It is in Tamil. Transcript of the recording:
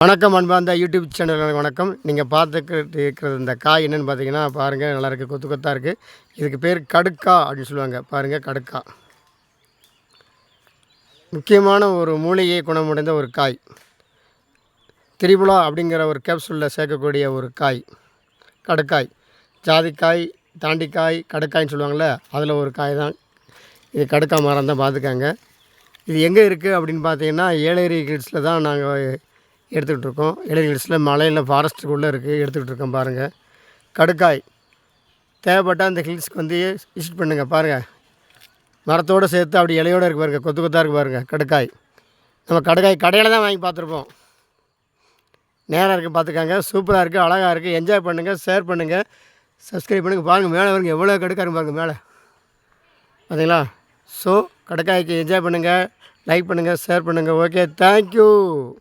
வணக்கம் அன்பார்ந்த யூடியூப் சேனலுக்கு வணக்கம். நீங்கள் பார்த்துக்கிட்டு இருக்கிறது இந்த காய் என்னென்னு பார்த்தீங்கன்னா பாருங்கள், நல்லா இருக்குது, கொத்து கொத்தாக இருக்குது. இதுக்கு பேர் கடுக்கா அப்படின்னு சொல்லுவாங்க. பாருங்கள், கடுக்கா முக்கியமான ஒரு மூலிகை குணமடைந்த ஒரு காய். திரிபுலா அப்படிங்கிற ஒரு கேப்சூலில் சேர்க்கக்கூடிய ஒரு காய் கடுக்காய். ஜாதிக்காய், தாண்டிக்காய், கடுக்காய்ன்னு சொல்லுவாங்கள்ல, அதில் ஒரு காய் தான் இது. கடுக்கா மரம் தான், பார்த்துக்காங்க. இது எங்கே இருக்குது அப்படின்னு பார்த்தீங்கன்னா ஏலகிரி ஹில்ஸில் தான் நாங்கள் எடுத்துக்கிட்டு இருக்கோம். ஏலகிரி ஹில்ஸில் மலையில் ஃபாரஸ்ட்டுக்குள்ளே இருக்குது, எடுத்துக்கிட்டு இருக்கோம். பாருங்கள், கடுக்காய் தேவைப்பட்டால் அந்த ஹில்ஸுக்கு வந்து விசிட் பண்ணுங்கள். பாருங்கள், மரத்தோடு சேர்த்து அப்படி இலையோடு இருக்குது பாருங்கள், கொத்து கொத்தாக இருக்குது பாருங்கள். கடுக்காய் நம்ம கடுக்காய் கடையில் தான் வாங்கி பார்த்துருப்போம். நேராக இருக்குது, பார்த்துக்காங்க. சூப்பராக இருக்குது, அழகாக இருக்குது. என்ஜாய் பண்ணுங்கள், ஷேர் பண்ணுங்கள், சப்ஸ்கிரைப் பண்ணுங்கள். பாருங்கள், மேலே வருங்க எவ்வளோ கடுக்காய் இருக்குது பாருங்கள் மேலே, பார்த்தீங்களா? ஸோ கடுக்காய்க்கு என்ஜாய் பண்ணுங்கள், லைக் பண்ணுங்கள், ஷேர் பண்ணுங்கள். Okay, thank you.